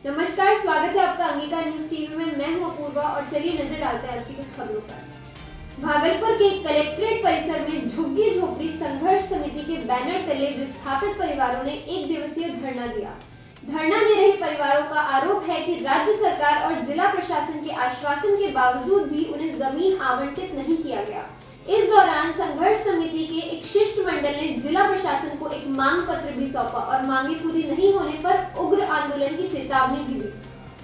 नमस्कार, स्वागत है आपका अंगिका न्यूज टीवी में। मैं हूं अपूर्वा और चलिए नजर डालते हैं आज की कुछ खबरों पर। भागलपुर के कलेक्ट्रेट परिसर में झुग्गी झोपड़ी संघर्ष समिति के बैनर तले विस्थापित परिवारों ने एक दिवसीय धरना दिया। धरना दे रहे परिवारों का आरोप है कि राज्य सरकार और जिला प्रशासन के आश्वासन के बावजूद भी उन्हें जमीन आवंटित नहीं किया गया। इस दौरान संघर्ष समिति के एक शिष्टमंडल ने जिला प्रशासन को एक मांग पत्र भी सौंपा और मांगे पूरी नहीं होने पर उग्र आंदोलन की चेतावनी भी दी।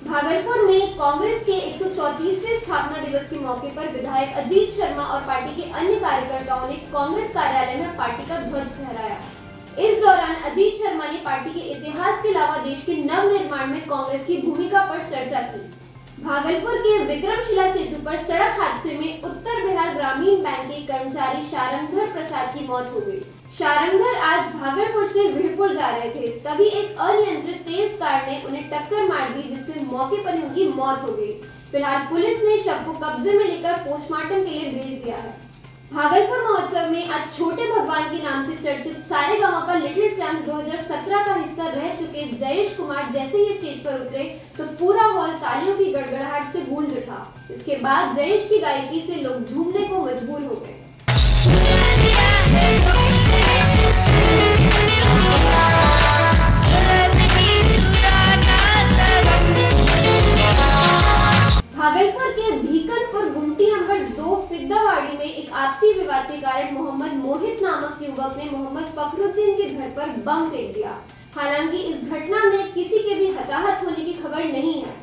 भागलपुर में कांग्रेस के 134वें स्थापना दिवस के मौके पर विधायक अजीत शर्मा और पार्टी के अन्य कार्यकर्ताओं ने कांग्रेस कार्यालय में पार्टी का ध्वज फहराया। इस दौरान अजीत शर्मा ने पार्टी के इतिहास के अलावा देश के नव निर्माण में कांग्रेस की भूमिका पर चर्चा की। भागलपुर के विक्रमशिला सेतु पर सड़क हादसे में उत्तर बिहार ग्रामीण बैंक के कर्मचारी शारंगधर प्रसाद की मौत हो गई। शारंगधर आज भागलपुर से वीरपुर जा रहे थे, तभी एक अनियंत्रित तेज कार ने उन्हें टक्कर मार दी, जिससे मौके पर उनकी मौत हो गई। फिलहाल पुलिस ने शव को कब्जे में लेकर पोस्टमार्टम के लिए भेज दिया है। भागलपुर महोत्सव में आज छोटे भगवान के नाम से चर्चित सारेगामा का लिटिल चैंप्स 2017 का हिस्सा रह चुके जयेश कुमार जैसे ही स्टेज पर उतरे तो पूरा हॉल तालियों की गड़गड़ाहट से गूंज उठा। इसके बाद जयेश की गायकी से लोग झूमने को मजबूर हो गए। भागलपुर के भीकनपुर गुमटी नंबर 2 फिद्दावाड़ी में एक आपसी विवाद के कारण मोहम्मद मोहित नामक युवक ने मोहम्मद फखरुद्दीन के घर पर बम फेंक दिया। हालांकि इस घटना में किसी के भी हताहत होने की खबर नहीं है।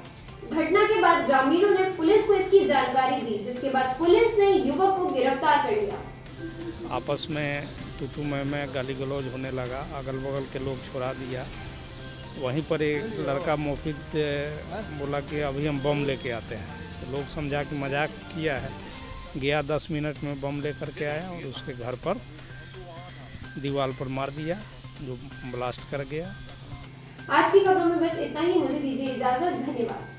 घटना के बाद ग्रामीणों ने पुलिस को इसकी जानकारी दी, जिसके बाद पुलिस ने युवक को गिरफ्तार कर लिया। आपस में तू मैं गाली गलौज होने लगा, अगल बगल के लोग छुड़ा दिया। वहीं पर एक लड़का मुफीद बोला कि अभी हम बम लेके आते हैं, तो लोग समझा कि मजाक किया है। गया 10 मिनट में बम लेकर के आया और उसके घर पर दीवार पर मार दिया, जो ब्लास्ट कर गया। आज की खबरों में बस इतना ही। मुझे दीजिए इजाजत। धन्यवाद।